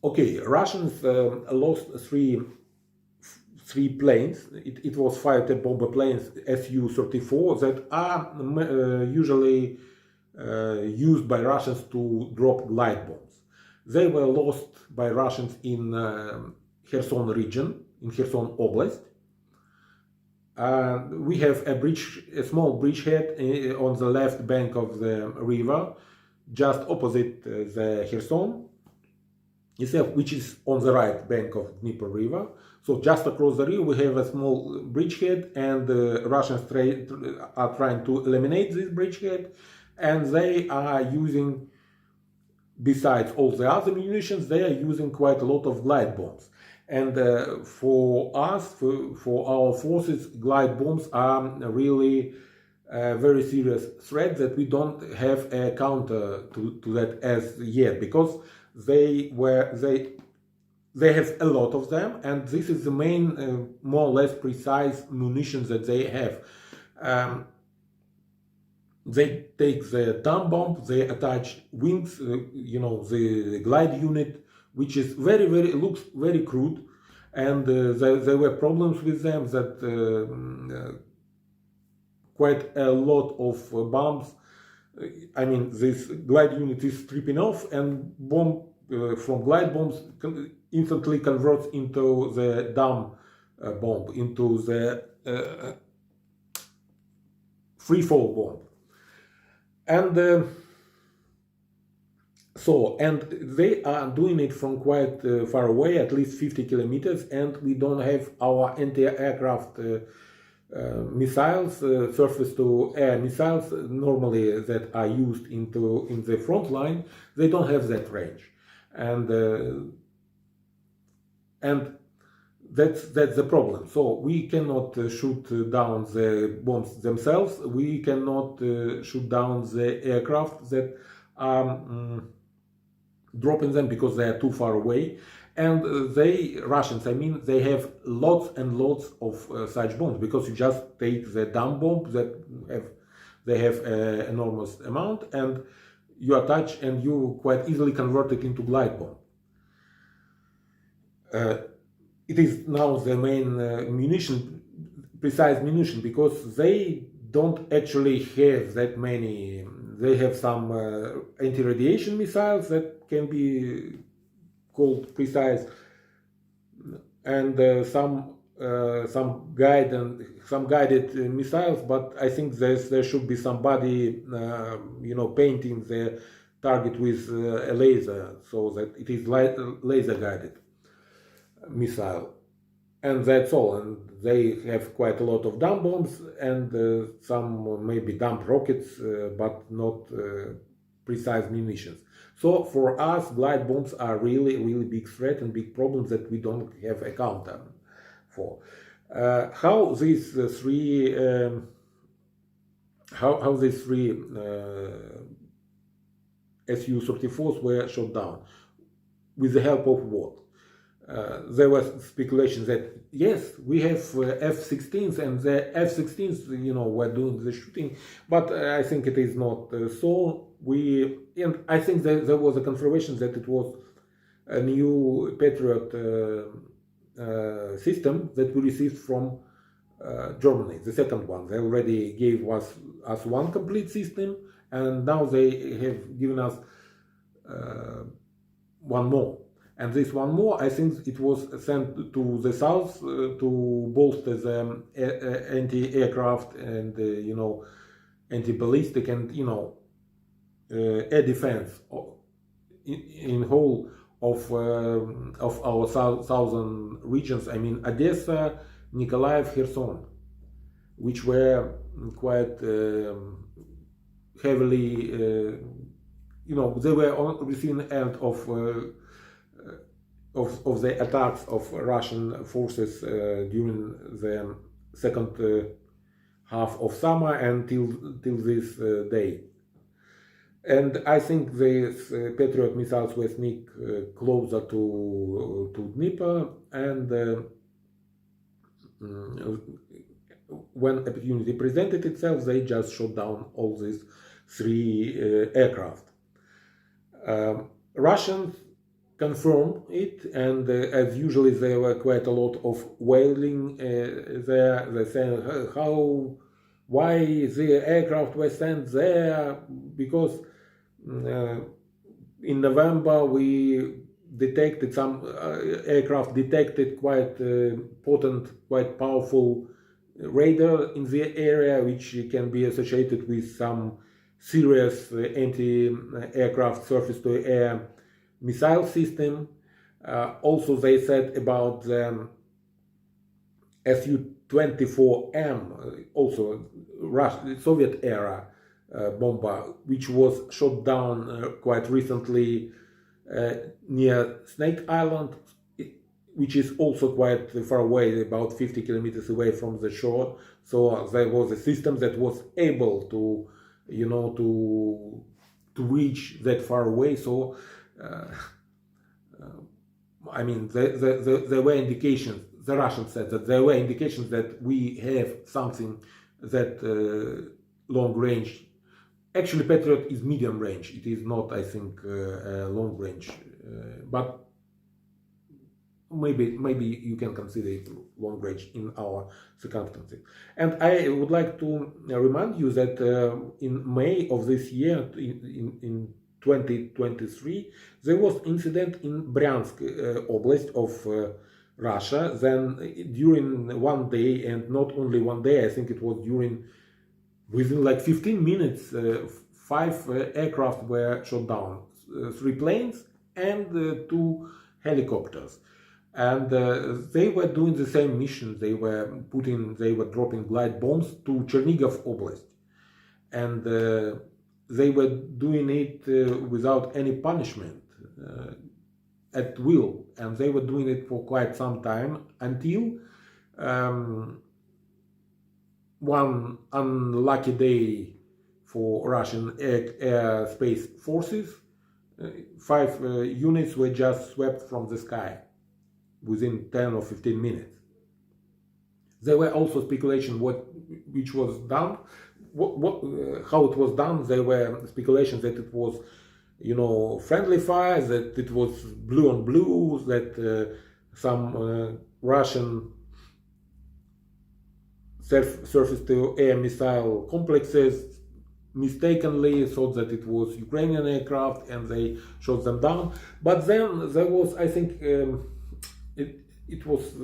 Okay, Russians lost three planes. It was fighter bomber planes Su-34 that are usually used by Russians to drop glide bombs. They were lost by Russians in Kherson region, in Kherson Oblast. We have a small bridgehead on the left bank of the river, just opposite the Kherson itself, which is on the right bank of Dnieper River. So just across the river we have a small bridgehead, and Russians are trying to eliminate this bridgehead, and they are using, besides all the other munitions, they are using quite a lot of glide bombs. And for us, for our forces, glide bombs are really a very serious threat that we don't have a counter to that as yet, because they have a lot of them, and this is the main, more or less precise munitions that they have. They take the dumb bomb, they attach wings, the glide unit, which is looks very crude, and there were problems with them that quite a lot of bombs. I mean, this glide unit is stripping off, and bomb from glide bombs instantly converts into the dumb bomb, into the free fall bomb. And and they are doing it from quite far away, at least 50 kilometers, and we don't have our anti-aircraft missiles, surface-to-air missiles, normally that are used in the front line. They don't have that range, and that's the problem. So we cannot shoot down the bombs themselves. We cannot shoot down the aircraft that are dropping them, because they are too far away. And Russians, I mean, they have lots and lots of such bombs, because you just take the dumb bomb they have an enormous amount, and you attach, and you quite easily convert it into glide bomb. It is now the main precise munition, because they don't actually have that many. They have some anti-radiation missiles that can be called precise, and some guided missiles. But I think there should be somebody painting the target with a laser, so that it is laser guided missile, and that's all. And they have quite a lot of dumb bombs, and some maybe dumb rockets, but not precise munitions. So for us, glide bombs are really big threat and big problems that we don't have a counter for. How these three Su-34s were shot down? With the help of what? There was speculation that yes, we have F-16s, and the F-16s, were doing the shooting, but I think it is not so. And I think there was a confirmation that it was a new Patriot system that we received from Germany, the second one. They already gave us one complete system, and now they have given us one more. And this one more, I think it was sent to the south to bolster the anti-aircraft and anti-ballistic and air defense in whole of our southern regions. I mean, Odessa, Nikolaev, Kherson, which were quite heavily, they were on the receiving end of the attacks of Russian forces during the second half of summer and till this day. And I think these Patriot missiles were sneak closer to Dnieper, and when opportunity presented itself, they just shot down all these three aircraft. Russians confirm it, and as usually there were quite a lot of wailing there. They saying why the aircraft were sent there, because in November we detected some aircraft detected quite potent, quite powerful radar in the area, which can be associated with some serious anti-aircraft surface-to-air missile system. Also, they said about the Su-24M, also Soviet era bomber, which was shot down quite recently near Snake Island, which is also quite far away, about 50 kilometers away from the shore. So there was a system that was able to, to reach that far away. So I mean, there were indications. The Russians said that there were indications that we have something that long range. Actually, Patriot is medium range. It is not, I think, long range, but maybe you can consider it long range in our circumstances. And I would like to remind you that in May of this year, in 2023, there was incident in Bryansk Oblast of Russia. Then during one day, and not only one day, I think it was within like 15 minutes, 5 aircraft were shot down, 3 planes and 2 helicopters. And they were doing the same mission. They were dropping glide bombs to Chernihiv Oblast, and they were doing it without any punishment, at will, and they were doing it for quite some time until one unlucky day for Russian air space forces. 5 units were just swept from the sky within 10 or 15 minutes. There were also speculation which was done, how it was done. There were speculations that it was, friendly fire, that it was blue on blue, that some Russian surface-to-air missile complexes mistakenly thought that it was Ukrainian aircraft and they shot them down. But then there was, I think, it was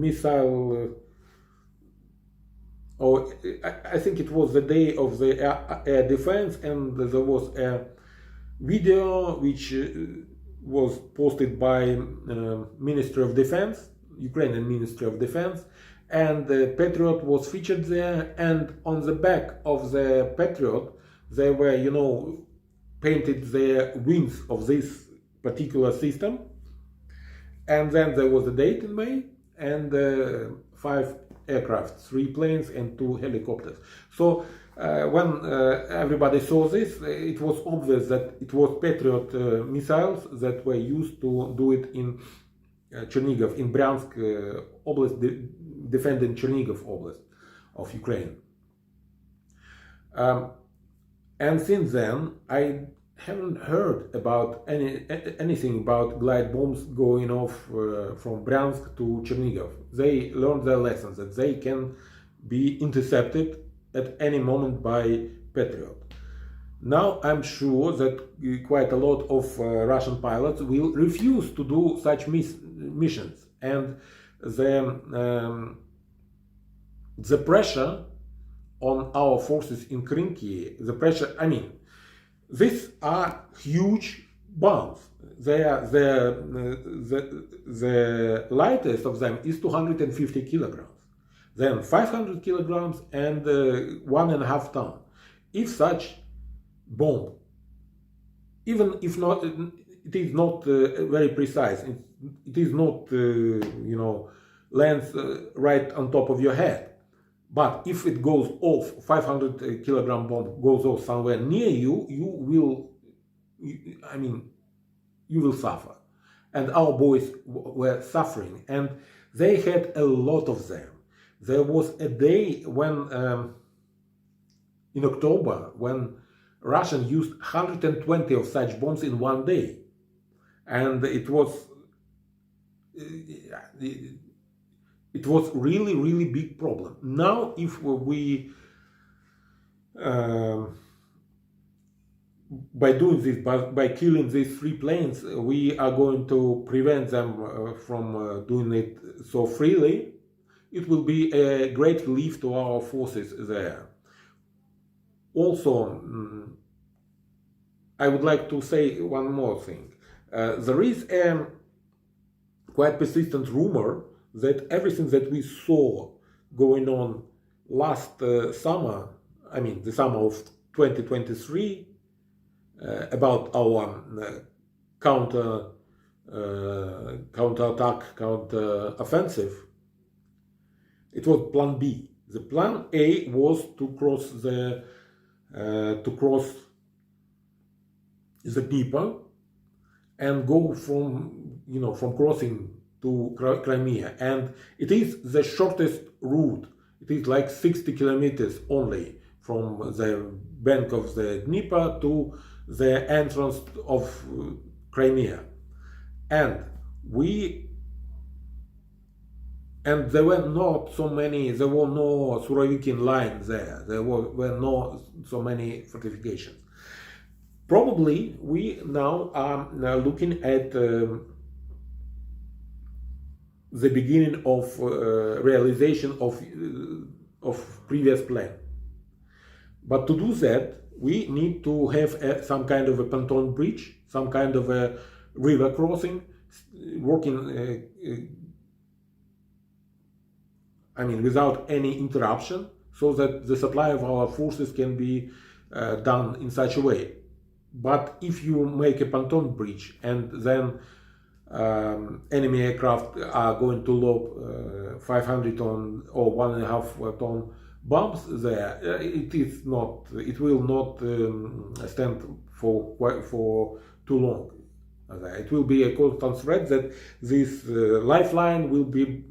missile. I think it was the day of the air defense, and there was a video which was posted by Ministry of Defense, Ukrainian Ministry of Defense, and the Patriot was featured there. And on the back of the Patriot, they were, painted the wings of this particular system. And then there was a date in May, and 5 aircraft, 3 planes and 2 helicopters. So when everybody saw this, it was obvious that it was Patriot missiles that were used to do it in Chernihiv, in Bryansk Oblast, defending Chernihiv Oblast of Ukraine. And since then, I haven't heard about anything about glide bombs going off from Bryansk to Chernihiv. They learned their lessons, that they can be intercepted at any moment by Patriot. Now I'm sure that quite a lot of Russian pilots will refuse to do such missions, and the pressure on our forces in Krinky, these are huge bombs. The lightest of them is 250 kilograms, then 500 kilograms and 1.5 tons. If such bomb, even if not, it is not very precise, it is not, lands right on top of your head. But if it goes off, 500 kilogram bomb goes off somewhere near you, you will suffer. And our boys were suffering, and they had a lot of them. There was a day when, in October, when Russians used 120 of such bombs in one day. and it was really, really big problem. Now, if we by doing this, by killing these three planes, we are going to prevent them from doing it so freely. It will be a great relief to our forces there. Also, I would like to say one more thing. There is a quite persistent rumor that everything that we saw going on last summer, I mean the summer of 2023, about our counterattack, counter-offensive, it was Plan B. The Plan A was to cross the Dnieper and go from crossing to Crimea, and it is the shortest route. It is like 60 kilometers only from the bank of the Dnieper to the entrance of Crimea, and there were not so many. There were no Surovikin lines there. There were not so many fortifications. Probably we now are looking at the beginning of realization of previous plan. But to do that, we need to have some kind of a pontoon bridge, some kind of a river crossing, working, without any interruption, so that the supply of our forces can be done in such a way. But if you make a pontoon bridge and then enemy aircraft are going to lob 500 ton or 1.5 ton bombs there, it will not stand for too long. It will be a constant threat that this lifeline will be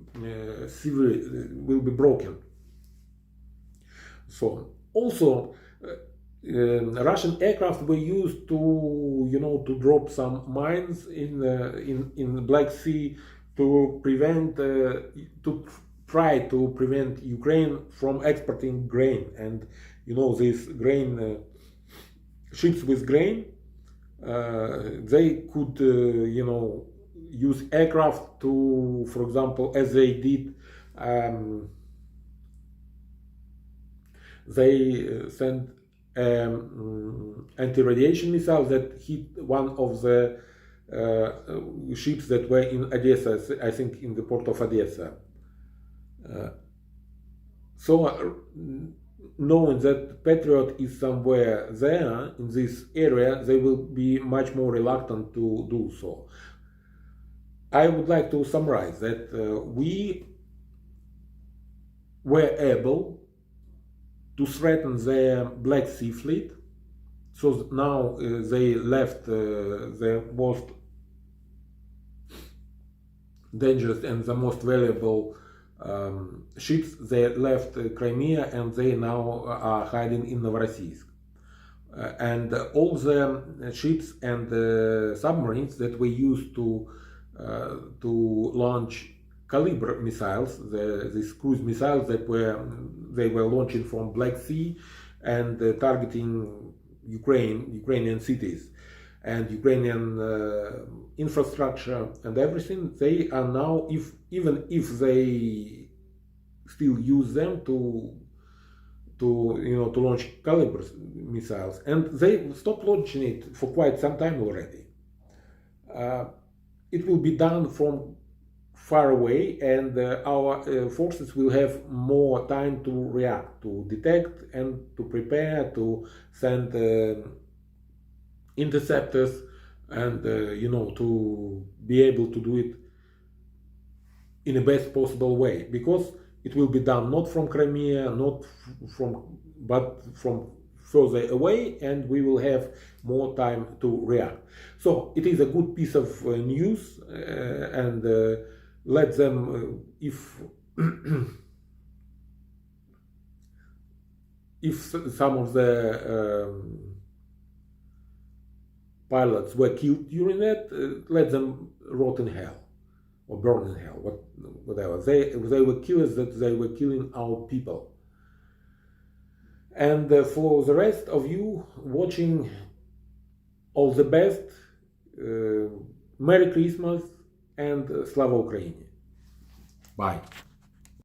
broken. So also Russian aircraft were used to drop some mines in the Black Sea to try to prevent Ukraine from exporting grain. And these grain ships with grain, they could use aircraft to, for example, as they did, they sent anti-radiation missile that hit one of the ships that were in Odessa, I think in the port of Odessa. So knowing that Patriot is somewhere there in this area, they will be much more reluctant to do so. I would like to summarize that we were able to threaten the Black Sea fleet, so now they left the most dangerous and the most valuable ships. They left Crimea and they now are hiding in Novorossiysk. And all the ships and submarines that we used to launch Caliber missiles, these cruise missiles that they were launching from Black Sea and targeting Ukrainian cities and Ukrainian infrastructure and everything, they are now, even if they still use them to launch Caliber missiles, and they stopped launching it for quite some time already. It will be done from far away, and our forces will have more time to react, to detect and to prepare, to send interceptors, and to be able to do it in the best possible way, because it will be done not from Crimea, but from further away, and we will have more time to react. So it is a good piece of news, and let them, if some of the pilots were killed during that, let them rot in hell or burn in hell, whatever. They were killers, that they were killing our people. And for the rest of you watching, all the best, Merry Christmas and Slava Ukraini. Bye.